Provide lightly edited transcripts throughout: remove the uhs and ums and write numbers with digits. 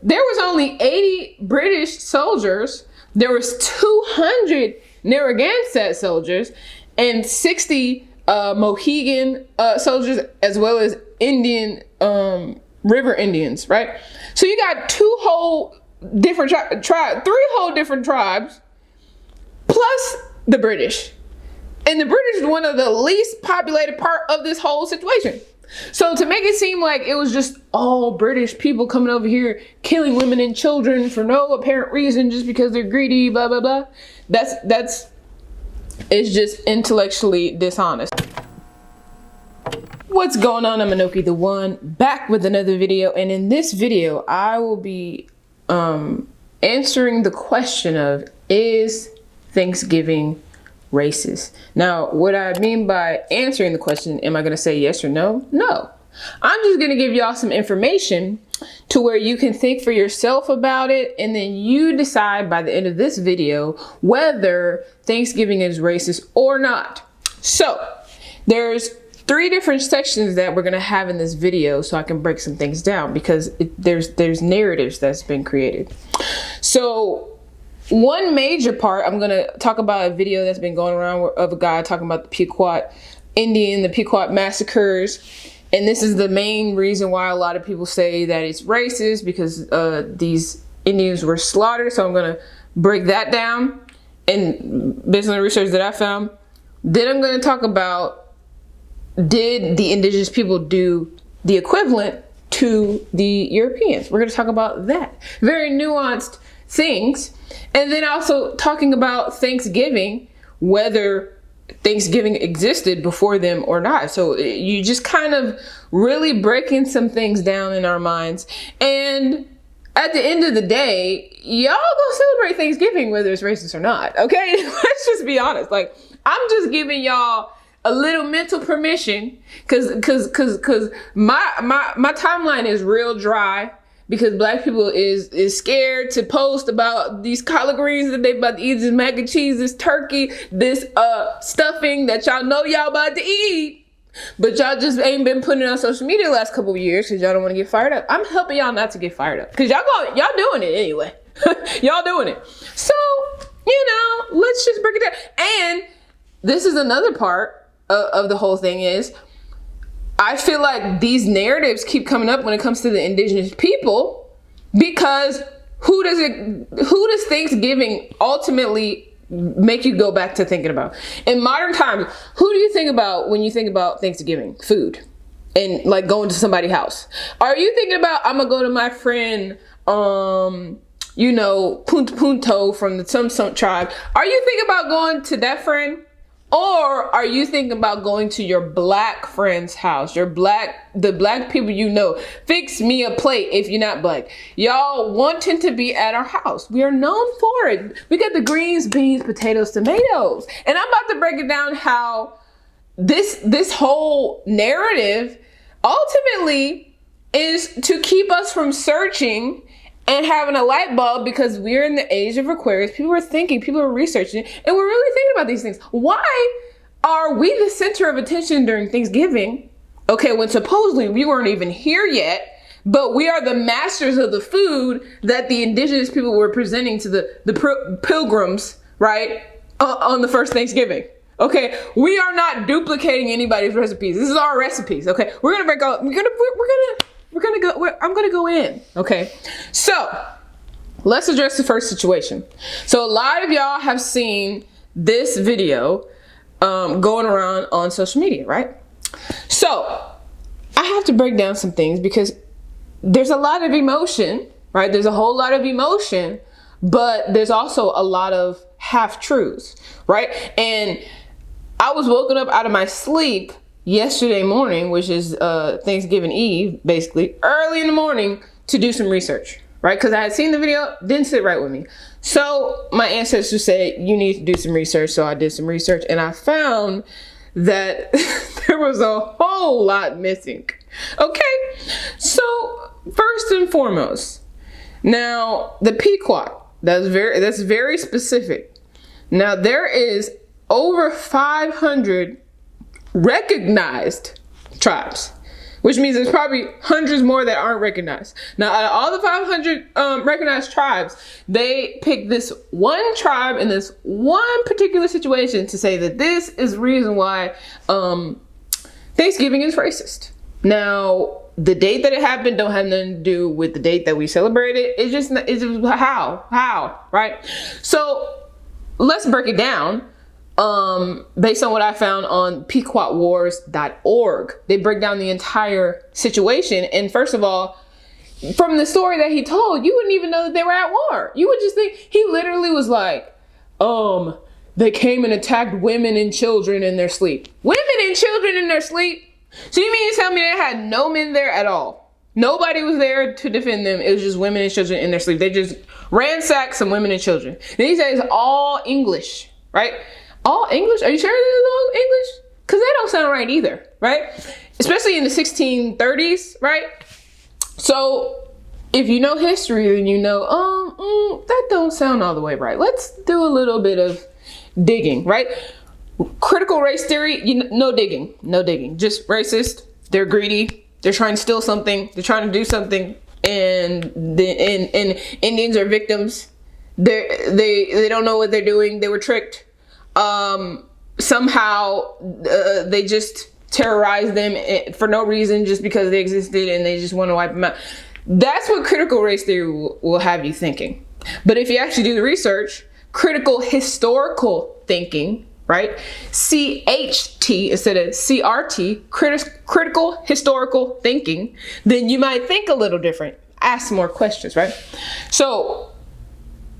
there was only 80 British soldiers. There was 200 Narragansett soldiers and 60 Mohegan soldiers, as well as Indian river Indians, right? So you got three whole different tribes, plus the British. And the British is one of the least populated part of this whole situation. So to make it seem like it was just all British people coming over here killing women and children for no apparent reason, just because they're greedy, blah, blah, blah. It's just intellectually dishonest. What's going on? I'm Anoki the One, back with another video. And in this video, I will be answering the question of, is Thanksgiving racist? Now, what I mean by answering the question, am I going to say yes or no? No. I'm just going to give y'all some information to where you can think for yourself about it, and then you decide by the end of this video whether Thanksgiving is racist or not. So, there's 3 different sections that we're going to have in this video, so I can break some things down, because there's narratives that's been created. So, one major part, I'm going to talk about a video that's been going around of a guy talking about the Pequot Indian, the Pequot massacres. And this is the main reason why a lot of people say that it's racist, because these Indians were slaughtered. So I'm going to break that down, and based on the research that I found. Then I'm going to talk about, did the indigenous people do the equivalent to the Europeans? We're going to talk about that. Very nuanced things. And then also talking about Thanksgiving, whether Thanksgiving existed before them or not. So you just kind of really breaking some things down in our minds. And at the end of the day, y'all gonna celebrate Thanksgiving whether it's racist or not, okay? Let's just be honest. Like, I'm just giving y'all a little mental permission, cause my timeline is real dry. Because black people is scared to post about these collard greens that they about to eat, this mac and cheese, this turkey, this stuffing that y'all know y'all about to eat. But y'all just ain't been putting it on social media the last couple of years because y'all don't want to get fired up. I'm helping y'all not to get fired up, because y'all doing it anyway. Y'all doing it. So, let's just break it down. And this is another part of the whole thing is, I feel like these narratives keep coming up when it comes to the indigenous people, because who does Thanksgiving ultimately make you go back to thinking about? In modern times, who do you think about when you think about Thanksgiving? Food. And like going to somebody's house. Are you thinking about, I'm gonna go to my friend, Punto Punto from the some tribe? Are you thinking about going to that friend? Or are you thinking about going to your black friend's house? The black people you know. Fix me a plate if you're not black. Y'all wanting to be at our house. We are known for it. We got the greens, beans, potatoes, tomatoes. And I'm about to break it down how this whole narrative ultimately is to keep us from searching and having a light bulb, because we're in the age of Aquarius. People are thinking, people are researching, and we're really thinking about these things. Why are we the center of attention during Thanksgiving? Okay, when supposedly we weren't even here yet, but we are the masters of the food that the indigenous people were presenting to the pilgrims, right, on the first Thanksgiving. Okay, we are not duplicating anybody's recipes. This is our recipes. Okay, I'm gonna go in. Okay, so let's address the first situation. So a lot of y'all have seen this video going around on social media, right? So I have to break down some things, because there's a lot of emotion, right? There's a whole lot of emotion, but there's also a lot of half-truths, right? And I was woken up out of my sleep yesterday morning, which is Thanksgiving Eve, basically, early in the morning, to do some research, right? Because I had seen the video, didn't sit right with me. So my ancestors said, you need to do some research. So I did some research, and I found that there was a whole lot missing. Okay, so first and foremost, now the Pequot, that's very specific. Now there is over 500 recognized tribes, which means there's probably hundreds more that aren't recognized. Now, out of all the 500 recognized tribes, they picked this one tribe in this one particular situation to say that this is the reason why Thanksgiving is racist. Now, the date that it happened don't have nothing to do with the date that we celebrate it. It's just how, right? So let's break it down. Based on what I found on pequotwars.org, they break down the entire situation. And first of all, from the story that he told, you wouldn't even know that they were at war. You would just think he literally was like, they came and attacked women and children in their sleep. Women and children in their sleep? So you mean to tell me they had no men there at all? Nobody was there to defend them. It was just women and children in their sleep. They just ransacked some women and children. Then he says all English, right? All English? Are you sure this is all English? Because that don't sound right either, right? Especially in the 1630s, right? So if you know history, then you know, that don't sound all the way right. Let's do a little bit of digging, right? Critical race theory, no digging. Just racist. They're greedy. They're trying to steal something. They're trying to do something, and Indians are victims. They don't know what they're doing. They were tricked. Somehow they just terrorize them for no reason, just because they existed, and they just want to wipe them out. That's what critical race theory will have you thinking. But if you actually do the research, critical historical thinking, right? CHT instead of CRT, critical historical thinking, then you might think a little different. Ask more questions, right? So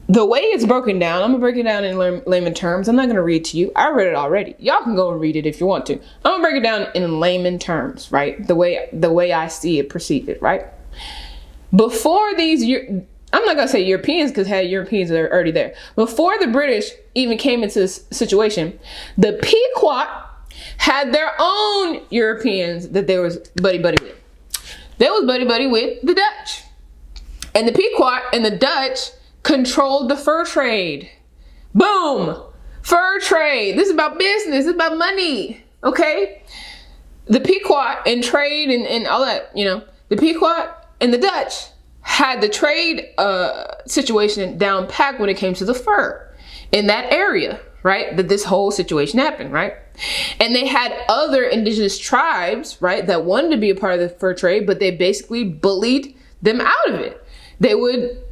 the way it's broken down, I'm gonna break it down in layman terms. I'm not gonna read to you. I read it already. Y'all can go and read it if you want to. I'm gonna break it down in layman terms, right? The way I see it perceived, right? Before these, I'm not gonna say Europeans, because Europeans are already there. Before the British even came into this situation, the Pequot had their own Europeans that they was buddy with. They was buddy with the Dutch, and the Pequot and the Dutch controlled the fur trade. Boom! Fur trade. This is about business. This is about money. Okay? The Pequot and trade and all that, the Pequot and the Dutch had the trade situation down packed when it came to the fur in that area, right? That this whole situation happened, right? And they had other indigenous tribes, right, that wanted to be a part of the fur trade, but they basically bullied them out of it. They would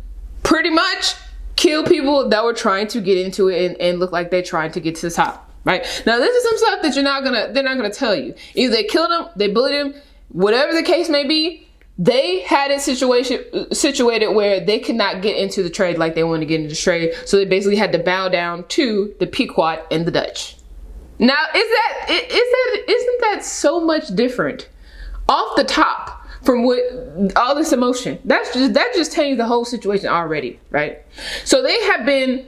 pretty much kill people that were trying to get into it and look like they're trying to get to the top, right? Now, this is some stuff that they're not gonna tell you. Either they killed them, they bullied them, whatever the case may be, they had it situated where they could not get into the trade like they wanted to get into the trade. So they basically had to bow down to the Pequot and the Dutch. Now, isn't that so much different off the top? From what all this emotion, that just changed the whole situation already, right? So they have been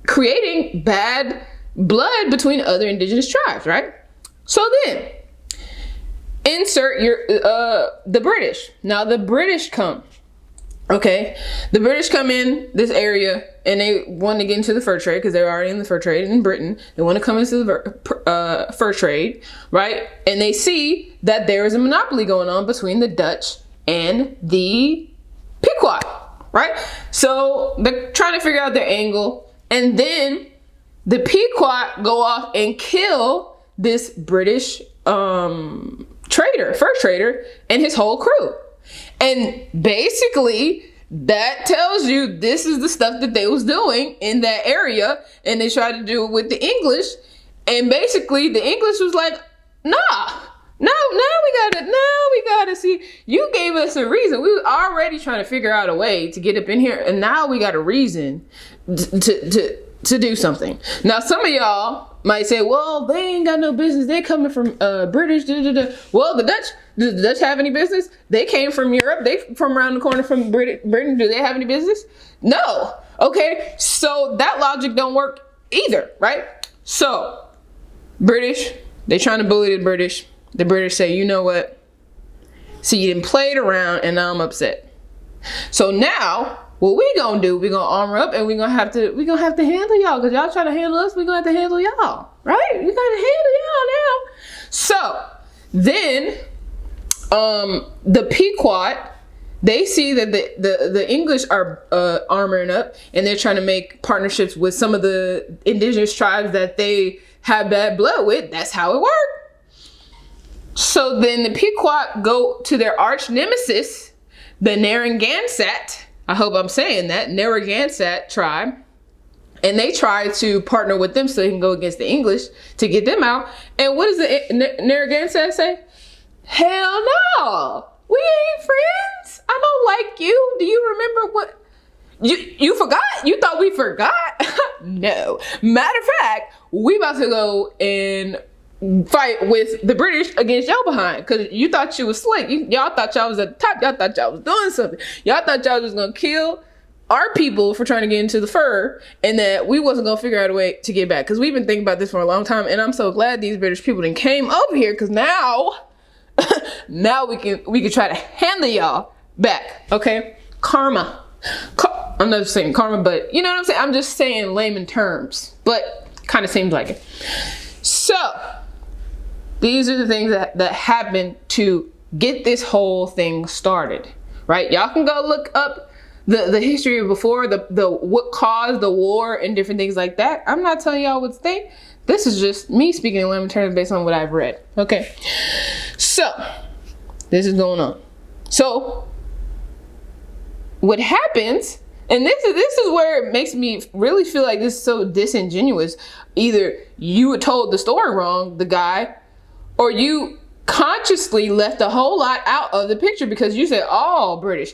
creating bad blood between other indigenous tribes, right? So then, insert the British. Now the British come, okay? The British come in this area and they want to get into the fur trade because they're already in the fur trade in Britain. They want to come into the fur trade, right? And they see that there is a monopoly going on between the Dutch and the Pequot, right? So they're trying to figure out their angle. And then the Pequot go off and kill this British fur trader, and his whole crew. And basically, that tells you this is the stuff that they was doing in that area, and they tried to do it with the English, and basically the English was like, now we gotta see, you gave us a reason. We were already trying to figure out a way to get up in here, and now we got a reason to do something. Now some of y'all might say, well, they ain't got no business, they coming from British, Well, the Dutch have any business? They came from Europe, they from around the corner from Britain. Do they have any business? No. Okay, so that logic don't work either, right? So British, they trying to bully the British. The British say, you know what, so you didn't play it around, and now I'm upset. So now what we gonna do, we gonna armor up, and we gonna have to handle y'all, because y'all trying to handle us, we gonna have to handle y'all, right? We gotta handle y'all now. So then The Pequot, they see that the English are armoring up, and they're trying to make partnerships with some of the indigenous tribes that they have bad blood with. That's how it worked. So then the Pequot go to their arch nemesis, the Narragansett. I hope I'm saying that, Narragansett tribe. And they try to partner with them so they can go against the English to get them out. And what does the Narragansett say? Hell no, we ain't friends. I don't like you. Do you remember what? You forgot? You thought we forgot? No. Matter of fact, we about to go and fight with the British against y'all behind, because you thought you was slick. Y'all thought y'all was at the top. Y'all thought y'all was doing something. Y'all thought y'all was gonna kill our people for trying to get into the fur, and that we wasn't gonna figure out a way to get back, because we've been thinking about this for a long time. And I'm so glad these British people then came over here, because now we can try to handle y'all back. Okay, karma. I'm not saying karma, but you know what I'm saying. I'm just saying layman terms, but kind of seems like it. So these are the things that happened to get this whole thing started, right? Y'all can go look up the history of before, the what caused the war and different things like that. I'm not telling y'all what to think. This is just me speaking in layman terms based on what I've read. Okay, so this is going on. So what happens, and this is where it makes me really feel like this is so disingenuous. Either you were told the story wrong, the guy, or you consciously left a whole lot out of the picture because you said all British.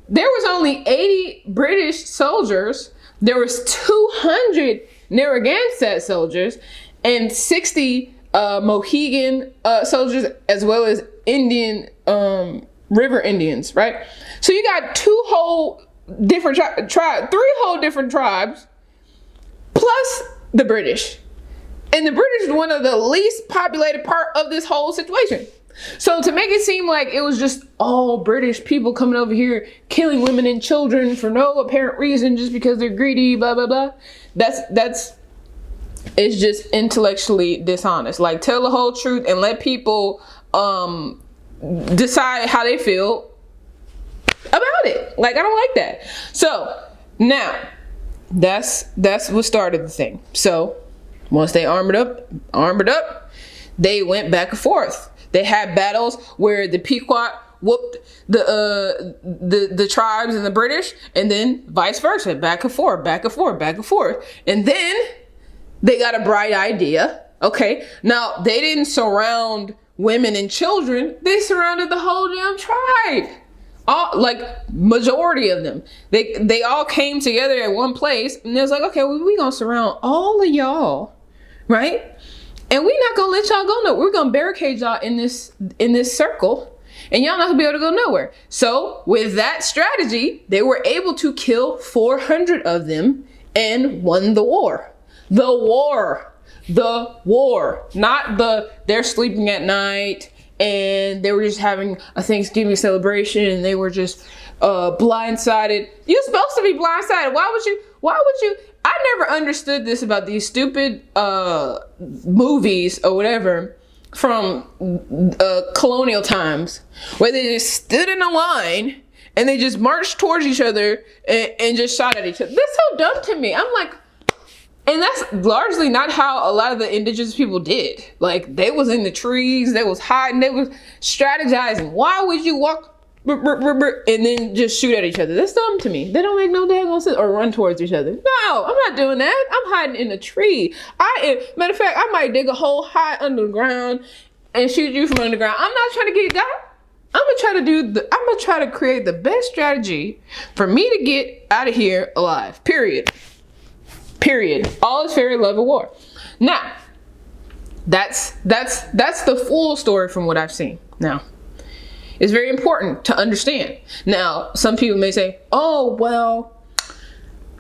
There was only 80 British soldiers. There was 200 Narragansett soldiers and 60 Mohegan soldiers, as well as Indian river Indians, right? So you got two whole different three whole different tribes, plus the British. And the British is one of the least populated part of this whole situation. So to make it seem like it was just all British people coming over here killing women and children for no apparent reason, just because they're greedy, blah, blah, blah. It's just intellectually dishonest. Like, tell the whole truth and let people decide how they feel about it. Like, I don't like that. So now that's what started the thing. So once they armored up, they went back and forth. They had battles where the Pequot whooped the tribes and the British, and then vice versa, back and forth, back and forth, back and forth. And then they got a bright idea. Okay, now they didn't surround women and children. They surrounded the whole damn tribe. All, like, majority of them. They all came together at one place, and it was like, okay, well, we gonna surround all of y'all, right? And we not gonna let y'all go nowhere. We're gonna barricade y'all in this circle, and y'all not gonna be able to go nowhere. So with that strategy, they were able to kill 400 of them and won the war. The war, not they're sleeping at night and they were just having a Thanksgiving celebration and they were just blindsided. You're supposed to be blindsided. Why would you? I never understood this about these stupid movies or whatever from colonial times, where they just stood in a line and they just marched towards each other and just shot at each other. That's so dumb to me. I'm like, and that's largely not how a lot of the indigenous people did. Like, they was in the trees, they was hiding, they was strategizing. Why would you walk and then just shoot at each other? That's dumb to me. They don't make no daggone sense. Or run towards each other. No, I'm not doing that. I'm hiding in a tree. Matter of fact, I might dig a hole high under the ground and shoot you from underground. I'm not trying to get got. I'm gonna try to create the best strategy for me to get out of here alive. Period. All is fair in love and war. Now, that's the full story from what I've seen. Now, it's very important to understand. Now, some people may say, "Oh, well,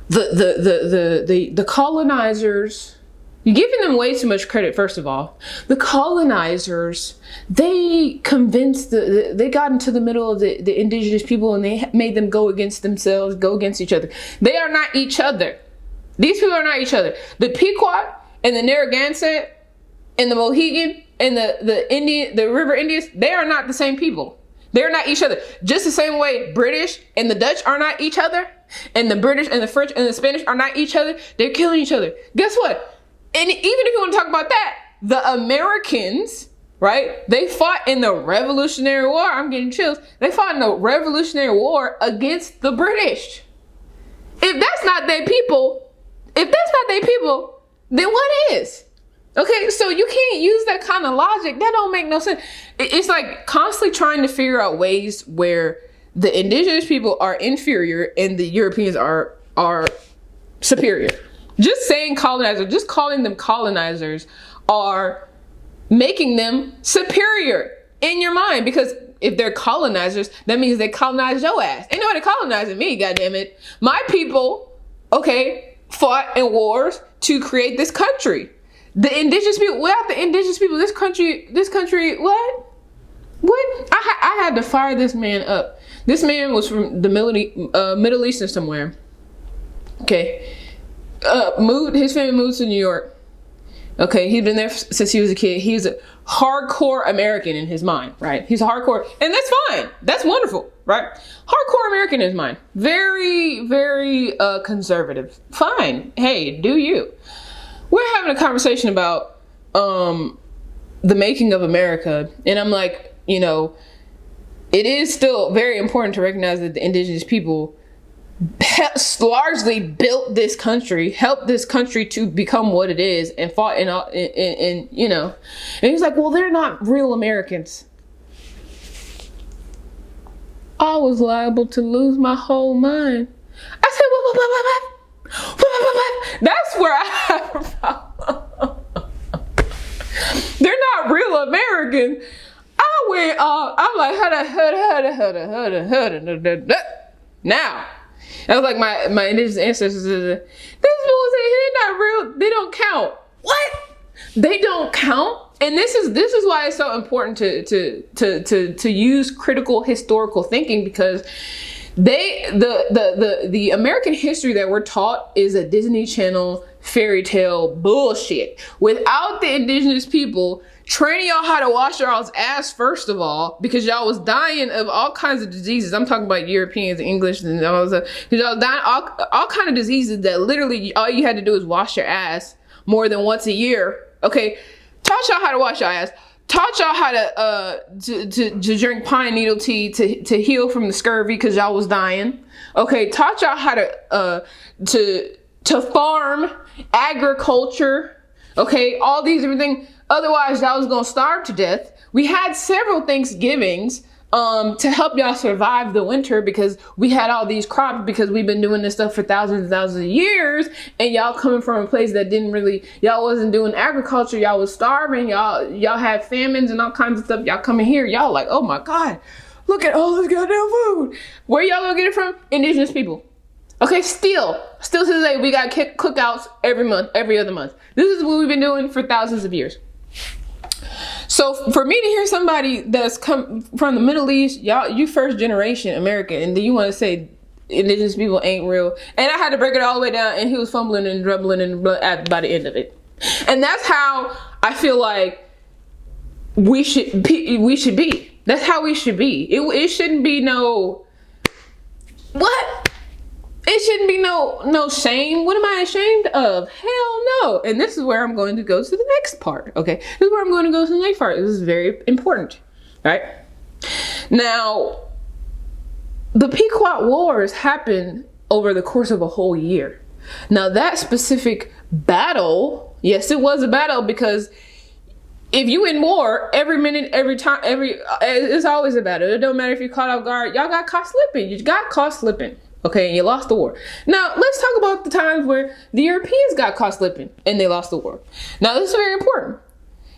the colonizers." You're giving them way too much credit. First of all, the colonizers, they convinced they got into the middle of the indigenous people and they made them go against themselves, go against each other. They are not each other. These people are not each other. The Pequot and the Narragansett and the Mohegan, and the River Indians, they are not the same people. They're not each other. Just the same way British and the Dutch are not each other, and the British and the French and the Spanish are not each other. They're killing each other. Guess what? And even if you want to talk about that, the Americans, right? They fought in the Revolutionary War. I'm getting chills. They fought in the Revolutionary War against the British. If that's not their people, then what is? Okay, so you can't use that kind of logic. That don't make no sense. It's like constantly trying to figure out ways where the indigenous people are inferior and the Europeans are superior. Just saying colonizer, just calling them colonizers are making them superior in your mind, because if they're colonizers, that means they colonized your ass. Ain't nobody colonizing me, goddammit. My people, okay, fought in wars to create this country. The indigenous people, without the indigenous people, this country, what? I had to fire this man up. This man was from the Middle East somewhere. Okay. His family moved to New York. Okay, he'd been there since he was a kid. He's a hardcore American in his mind, right? He's a hardcore, and that's fine. That's wonderful, right? Hardcore American in his mind. Very, very conservative. Fine. Hey, do you? We're having a conversation about the making of America, and I'm like, it is still very important to recognize that the indigenous people largely built this country, helped this country to become what it is, and fought in and he's like, well, they're not real Americans. I was liable to lose my whole mind. I said, what? That's where I have a problem. They're not real Americans. I went off. I'm like, now. I was like, my indigenous ancestors, this people say they're not real. They don't count. What? They don't count. And this is why it's so important to use critical historical thinking, because the American history that we're taught is a Disney Channel fairy tale bullshit. Without the indigenous people training y'all how to wash y'all's ass, first of all, because y'all was dying of all kinds of diseases. I'm talking about Europeans, English, and all that stuff. Because y'all dying all kind of diseases that literally all you had to do is wash your ass more than once a year. Okay, taught y'all how to wash your ass. Taught y'all how to drink pine needle tea to heal from the scurvy because y'all was dying. Okay, taught y'all how to farm, agriculture. Okay, all these different things. Otherwise, y'all was gonna starve to death. We had several Thanksgivings to help y'all survive the winter, because we had all these crops, because we've been doing this stuff for thousands and thousands of years, and y'all coming from a place that y'all wasn't doing agriculture, y'all was starving, y'all had famines and all kinds of stuff. Y'all coming here, y'all like, oh my God, look at all this goddamn food. Where y'all gonna get it from? Indigenous people. Okay, still to this day, we got cookouts every other month. This is what we've been doing for thousands of years. So for me to hear somebody that's come from the Middle East, you first generation American, and then you want to say indigenous people ain't real, and I had to break it all the way down, and he was fumbling and drubbling by the end of it. And that's how I feel like we should be. That's how we should be. It shouldn't be no what. It shouldn't be no shame. What am I ashamed of? Hell no. And this is where I'm going to go to the next part. Okay, this is where I'm going to go to the next part. This is very important, right? Now, the Pequot Wars happened over the course of a whole year. Now, that specific battle, yes, it was a battle, because if you in war, every minute, every time, it's always a battle. It don't matter if you're caught off guard. Y'all got caught slipping. You got caught slipping. Okay, and you lost the war. Now, let's talk about the times where the Europeans got caught slipping and they lost the war. Now, this is very important.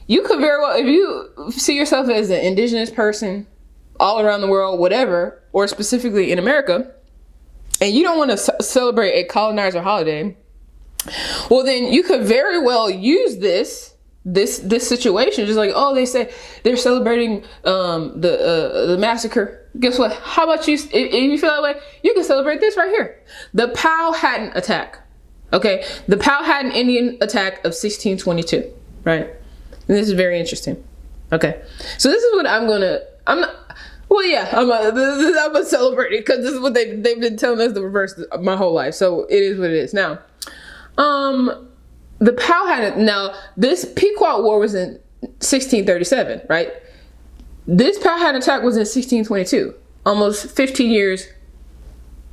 You could very well, if you see yourself as an indigenous person all around the world, whatever, or specifically in America, and you don't want to celebrate a colonizer holiday, well, then you could very well use this situation, just like, oh, they say they're celebrating the massacre. Guess what? How about you, if you feel that way, you can celebrate this right here. The Powhatan attack. Okay, the Powhatan Indian attack of 1622, right? And this is very interesting. Okay, so this is what I'm not. Well, yeah, I'm gonna celebrate it because this is what they've been telling us the reverse my whole life. So it is what it is now. The this Pequot War was in 1637, right? This Powhatan attack was in 1622, almost 15 years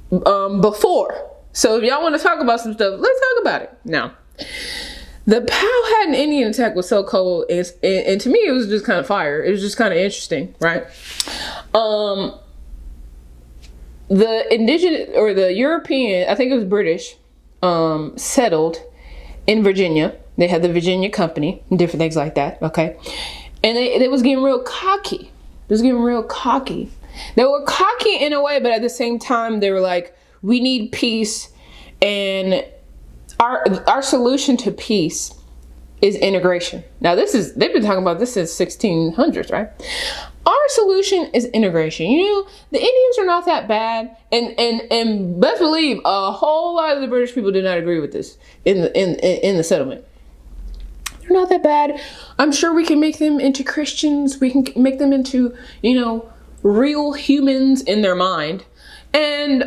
before. So if y'all want to talk about some stuff, let's talk about it now. The Powhatan Indian attack was so cold, and to me, it was just kind of fire. It was just kind of interesting, right? The indigenous, or the European, I think it was British, settled in Virginia. They had the Virginia Company and different things like that, okay? And they was getting real cocky. They were cocky in a way, but at the same time, they were like, we need peace, and our solution to peace is integration. Now they've been talking about this since 1600s, right? Our solution is integration. You know, the Indians are not that bad, and best believe a whole lot of the British people did not agree with this in the settlement. They're not that bad. I'm sure we can make them into Christians. We can make them into, real humans in their mind. And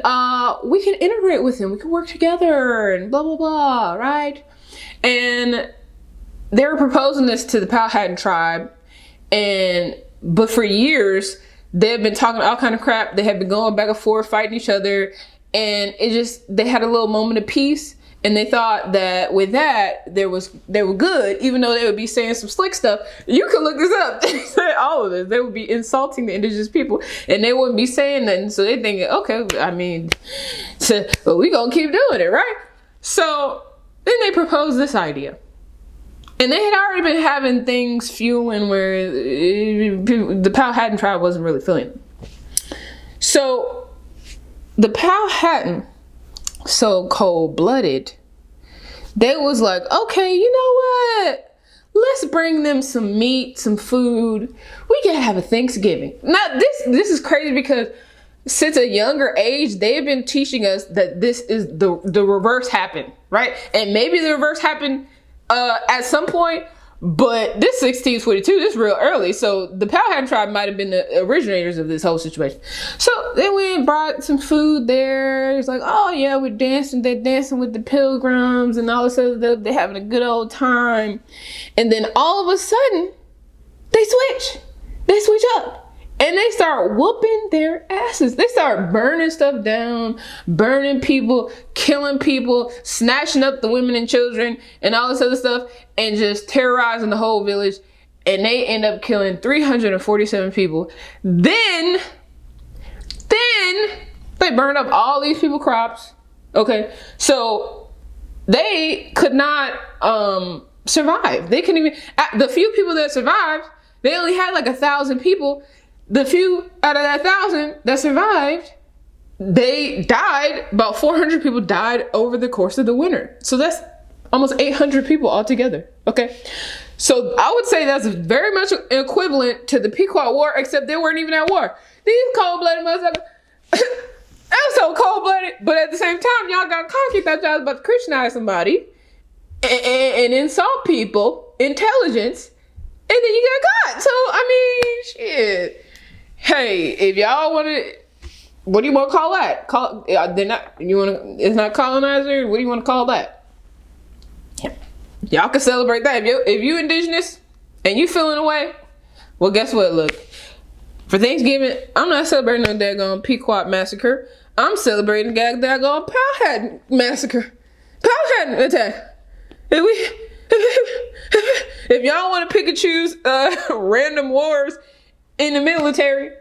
we can integrate with them. We can work together and blah, blah, blah, right? And they were proposing this to the Powhatan tribe. But for years, they had been talking all kind of crap. They had been going back and forth, fighting each other. And they had a little moment of peace. And they thought that with that, they were good, even though they would be saying some slick stuff. You can look this up. They said all of this. They would be insulting the indigenous people, and they wouldn't be saying nothing. So they thinking, okay, well, we gonna keep doing it, right? So then they proposed this idea, and they had already been having things fueling where the Powhatan tribe wasn't really feeling it. So the Powhatan, so cold-blooded, they was like, okay, you know what? Let's bring them some meat, some food. We can have a Thanksgiving. Now, this is crazy because since a younger age, they've been teaching us that this is the reverse happened, right? And maybe the reverse happened at some point, but this 1622, this is real early. So the Powhatan tribe might have been the originators of this whole situation. So they went and brought some food there. It's like, oh yeah, we're dancing. They're dancing with the pilgrims and all this other stuff. They're having a good old time. And then all of a sudden, they switch up. And they start whooping their asses. They start burning stuff down, burning people, killing people, snatching up the women and children and all this other stuff, and just terrorizing the whole village. And they end up killing 347 people. Then they burned up all these people's crops. Okay, so they could not survive. They couldn't even, the few people that survived, they only had like 1,000 people. The few out of that 1,000 that survived, they died. About 400 people died over the course of the winter. So that's almost 800 people altogether. Okay. So I would say that's very much equivalent to the Pequot War, except they weren't even at war. These cold-blooded motherfuckers, that was so cold-blooded. But at the same time, y'all got cocky, thought y'all was about to Christianize somebody and insult people, intelligence, and then you got caught. So, I mean, shit. Hey, if y'all want to, what do you want to call that? It's not colonizer. What do you want to call that? Y'all can celebrate that. If you indigenous and you feeling away, well, guess what? Look, for Thanksgiving, I'm not celebrating no daggone Pequot massacre. I'm celebrating the daggone Powhatan massacre. Powhatan attack. If y'all want to pick and choose random wars in the military,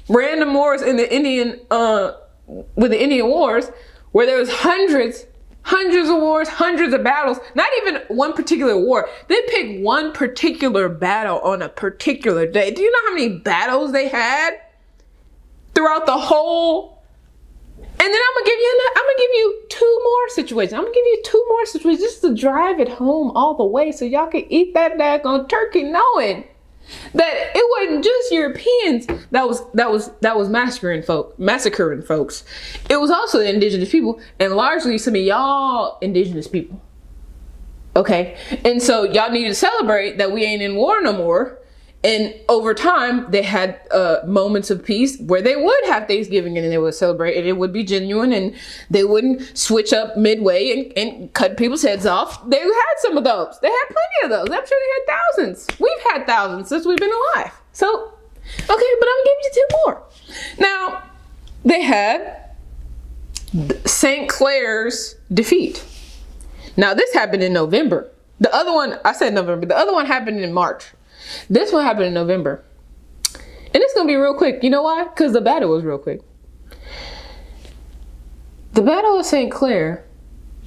random wars in the Indian, with the Indian Wars, where there was hundreds of wars, hundreds of battles, not even one particular war. They picked one particular battle on a particular day. Do you know how many battles they had throughout the whole? And then I'm gonna give you two more situations just to drive it home all the way so y'all can eat that daggone turkey knowing that it wasn't just Europeans that was massacring folks. It was also the indigenous people, and largely some of y'all indigenous people. Okay, and so y'all need to celebrate that we ain't in war no more, And over time, they had moments of peace where they would have Thanksgiving and they would celebrate, and it would be genuine, and they wouldn't switch up midway and cut people's heads off. They had some of those. They had plenty of those. I'm sure they had thousands. We've had thousands since we've been alive. So, okay, but I'm gonna give you 2 more. Now, they had St. Clair's defeat. Now, this happened in November. The other one, I said November, the other one happened in March. This one happened in November. And it's going to be real quick. You know why? Because the battle was real quick. The Battle of St. Clair,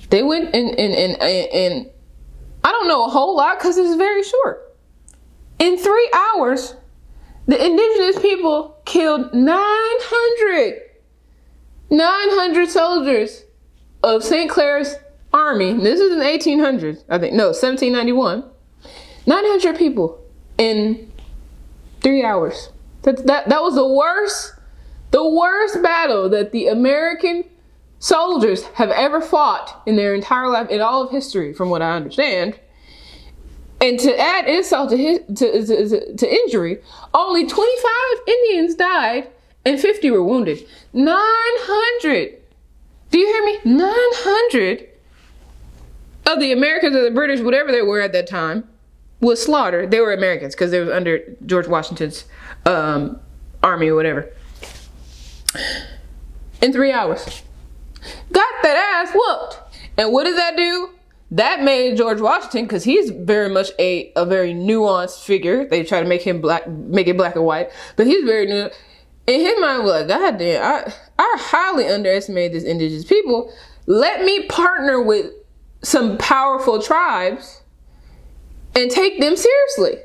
they went in I don't know a whole lot because it's very short. In 3 hours, the indigenous people killed 900 soldiers of St. Clair's army. This is in the 1800s, I think. No, 1791. 900 people in 3 hours. That was the worst battle that the American soldiers have ever fought in their entire life, in all of history, from what I understand. And to add insult to injury, only 25 Indians died and 50 were wounded. 900. Do you hear me? 900 of the Americans or the British, whatever they were at that time, was slaughtered. They were Americans because they were under George Washington's army or whatever. In 3 hours. Got that ass whooped. And what did that do? That made George Washington, because he's very much a very nuanced figure. They try to make him make it black and white, but he's very new. In his mind, was like, God damn, I highly underestimated this indigenous people. Let me partner with some powerful tribes and take them seriously,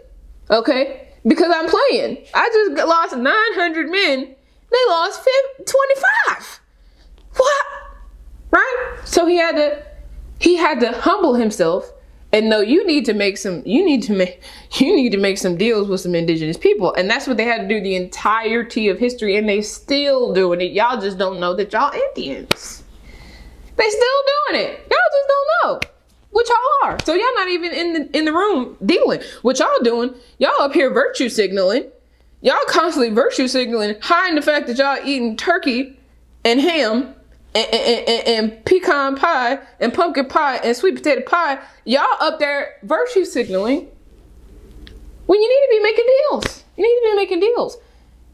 okay? Because I'm playing. I just lost 900 men. They lost 25. What? Right? So he had to humble himself and know you need to make some deals with some indigenous people. And that's what they had to do the entirety of history, and they still doing it. Y'all just don't know that y'all Indians. They still doing it. Y'all just don't know what y'all are. So y'all not even in the room dealing. What y'all doing, y'all up here virtue signaling. Y'all constantly virtue signaling, hiding the fact that y'all eating turkey and ham and pecan pie and pumpkin pie and sweet potato pie. Y'all up there virtue signaling when you need to be making deals. You need to be making deals.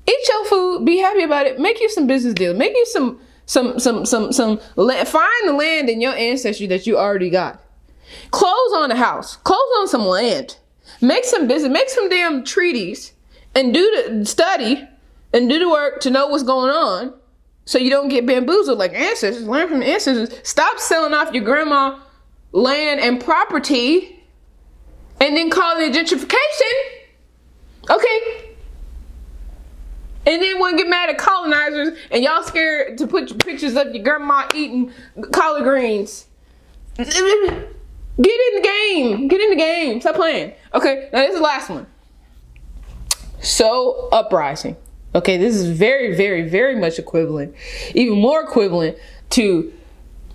Eat your food, be happy about it, make you some business deals, make you some find the land in your ancestry that you already got. Close on a house, close on some land, make some business, make some damn treaties, and do the study and do the work to know what's going on. So you don't get bamboozled like ancestors. Learn from the ancestors. Stop selling off your grandma land and property and then calling it gentrification. Okay. And then want to get mad at colonizers and y'all scared to put your pictures of your grandma eating collard greens. Get in the game. Get in the game. Stop playing. Okay. Now this is the last one. So uprising. Okay, this is very, very, very much equivalent, even more equivalent to,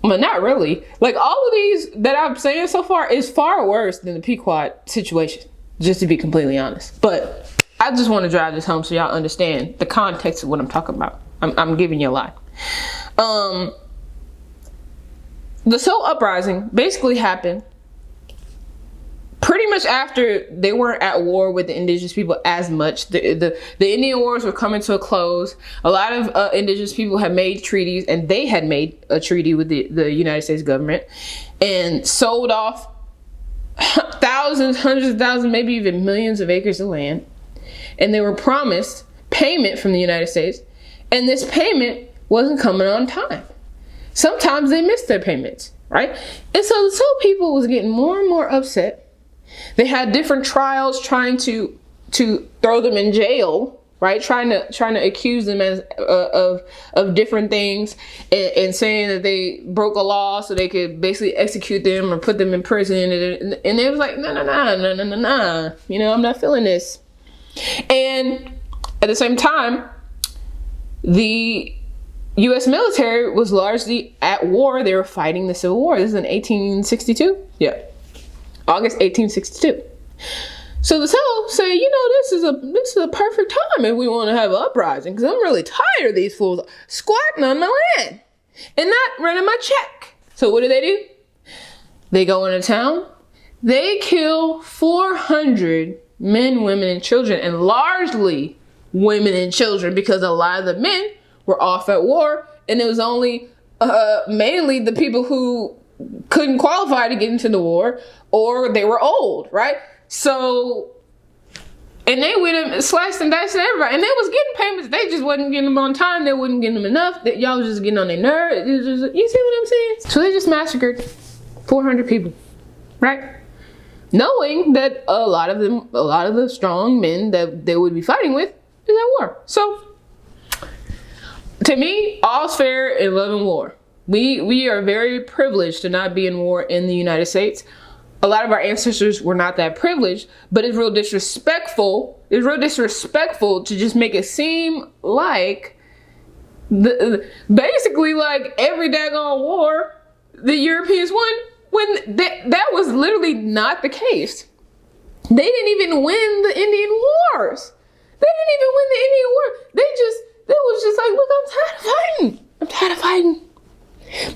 well, not really. Like all of these that I'm saying so far is far worse than the Pequot situation, just to be completely honest. But I just want to drive this home so y'all understand the context of what I'm talking about. I'm giving you a lot. The Seoul Uprising basically happened pretty much after they weren't at war with the indigenous people as much. The Indian Wars were coming to a close. A lot of indigenous people had made treaties, and they had made a treaty with the United States government and sold off thousands, hundreds of thousands, maybe even millions of acres of land. And they were promised payment from the United States, and this payment wasn't coming on time. Sometimes they missed their payments, right? And so the Seoul people was getting more and more upset. They had different trials trying to throw them in jail, right? Trying to accuse them as of different things and saying that they broke a law so they could basically execute them or put them in prison. And it was like, no. You know, I'm not feeling this. And at the same time, the U.S. military was largely at war. They were fighting the Civil War. This is in 1862. Yeah. August 1862. So the South say, this is a perfect time if we want to have an uprising, because I'm really tired of these fools squatting on my land and not running my check. So what do? They go into town. They kill 400 men, women, and children, and largely women and children, because a lot of the men were off at war, and it was only mainly the people who couldn't qualify to get into the war, or they were old, right? So, and they went and sliced and diced everybody, and they was getting payments. They just wasn't getting them on time. They wasn't getting them enough. That y'all was just getting on their nerves. You see what I'm saying? So they just massacred 400 people, right? Knowing that a lot of the strong men that they would be fighting with is at war. So, to me, all's fair in love and war. We are very privileged to not be in war in the United States. A lot of our ancestors were not that privileged, but it's real disrespectful. It's real disrespectful to just make it seem like basically like every daggone war the Europeans won, when that was literally not the case. They didn't even win the Indian Wars. They didn't even win the Indian War. They was just like, look, I'm tired of fighting. I'm tired of fighting.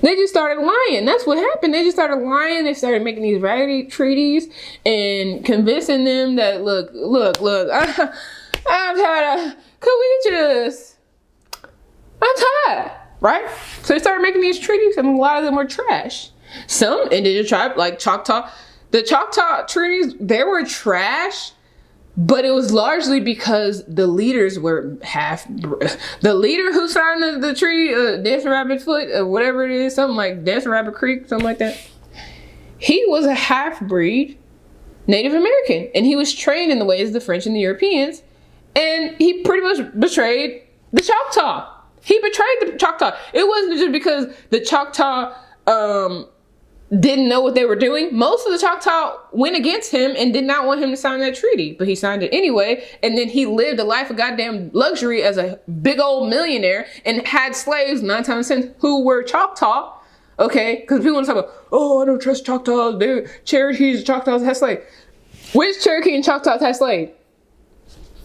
They just started lying. That's what happened. They just started lying. They started making these raggedy treaties and convincing them that, look, I'm tired of, could we just, I'm tired, right? So they started making these treaties, and a lot of them were trash. Some indigenous tribes, like Choctaw, the Choctaw treaties, they were trash, but it was largely because the leaders were the leader who signed the treaty, Dancing Rabbit Foot, whatever it is, something like Dancing Rabbit Creek, something like that. He was a half-breed Native American, and he was trained in the ways of the French and the Europeans, and he pretty much betrayed the Choctaw. He betrayed the Choctaw. It wasn't just because the Choctaw didn't know what they were doing. Most of the Choctaw went against him and did not want him to sign that treaty, but he signed it anyway. And then he lived a life of goddamn luxury as a big old millionaire and had slaves 9 times 10 who were Choctaw. Okay, because people want to talk about, oh, I don't trust Choctaws. They're Cherokees, Choctaws had slaves. Which Cherokee and Choctaws had slaves?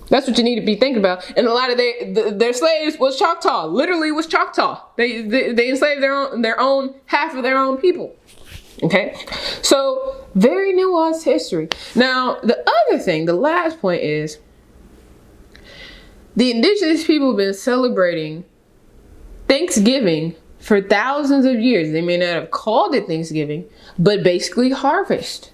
That's what you need to be thinking about. And a lot of their slaves was Choctaw. Literally was Choctaw. They enslaved their own half of their own people. Okay, so very nuanced history. Now, the other thing, the last point is, the indigenous people have been celebrating Thanksgiving for thousands of years. They may not have called it Thanksgiving, but basically harvest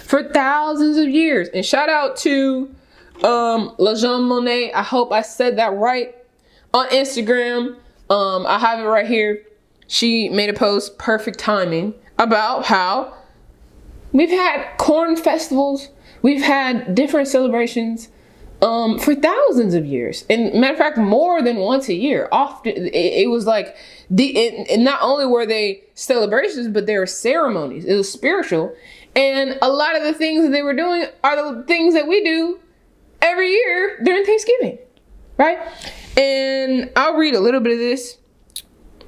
for thousands of years. And shout out to LaJean Monet. I hope I said that right on Instagram. I have it right here. She made a post, perfect timing, about how we've had corn festivals, we've had different celebrations for thousands of years. And matter of fact, more than once a year. Often it was like, and not only were they celebrations, but they were ceremonies. It was spiritual. And a lot of the things that they were doing are the things that we do every year during Thanksgiving, right? And I'll read a little bit of this.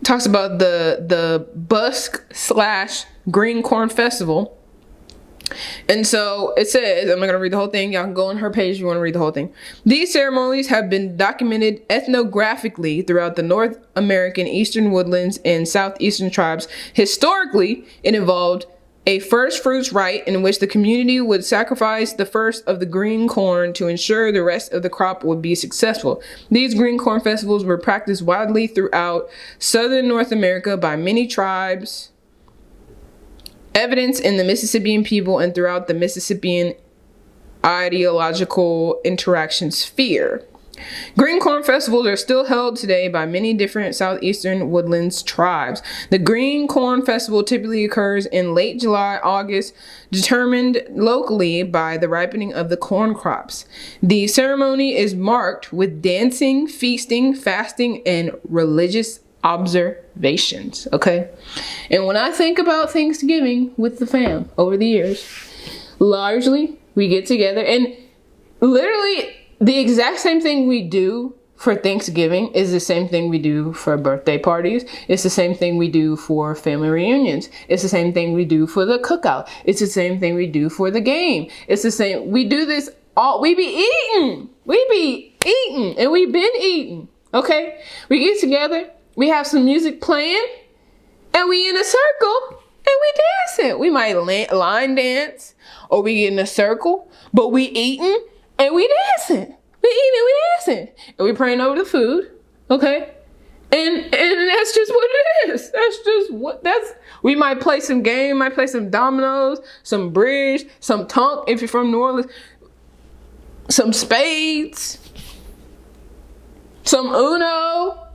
Talks about the Busk/Green Corn Festival. And so it says, I'm not going to read the whole thing. Y'all can go on her page if you want to read the whole thing. These ceremonies have been documented ethnographically throughout the North American eastern woodlands and southeastern tribes. Historically, it involved a first fruits rite in which the community would sacrifice the first of the green corn to ensure the rest of the crop would be successful. These green corn festivals were practiced widely throughout southern North America by many tribes, evidence in the Mississippian people and throughout the Mississippian ideological interaction sphere. Green corn festivals are still held today by many different southeastern woodlands tribes. The Green Corn Festival typically occurs in late July, August, determined locally by the ripening of the corn crops. The ceremony is marked with dancing, feasting, fasting, and religious observations. Okay? And when I think about Thanksgiving with the fam over the years, largely we get together and literally the exact same thing we do for Thanksgiving is the same thing we do for birthday parties. It's the same thing we do for family reunions. It's the same thing we do for the cookout. It's the same thing we do for the game. It's the same. We do this We be eating. We be eating. And we've been eating. Okay? We get together. We have some music playing. And we in a circle. And we dancing. We might line dance. Or we get in a circle. But we eating. And we dancing. We eating and we dancing. And we praying over the food. Okay? And that's just what it is. We might play some game, might play some dominoes, some bridge, some tonk if you're from New Orleans, some spades, some Uno,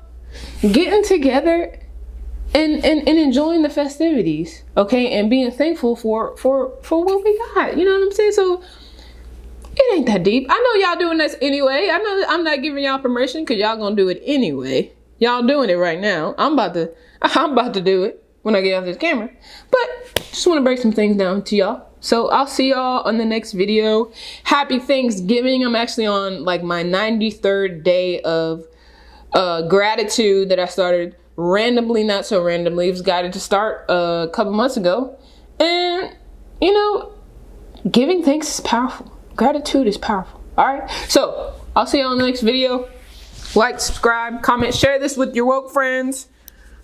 getting together and enjoying the festivities, okay, and being thankful for what we got. You know what I'm saying? So it ain't that deep. I know y'all doing this anyway. I know that I'm not giving y'all permission because y'all gonna do it anyway. Y'all doing it right now. I'm about to do it when I get off this camera. But just want to break some things down to y'all. So I'll see y'all on the next video. Happy Thanksgiving. I'm actually on like my 93rd day of gratitude that I started randomly, not so randomly. It was guided to start a couple months ago. And, you know, giving thanks is powerful. Gratitude is powerful. All right. So I'll see you on the next video. Like, subscribe, comment, share this with your woke friends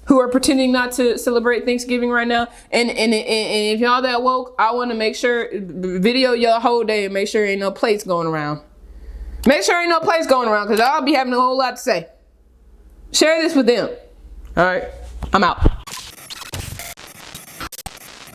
who are pretending not to celebrate Thanksgiving right now. And if y'all that woke, I want to make sure, video your whole day and make sure ain't no plates going around. Make sure ain't no plates going around because I'll be having a whole lot to say. Share this with them. All right, I'm out.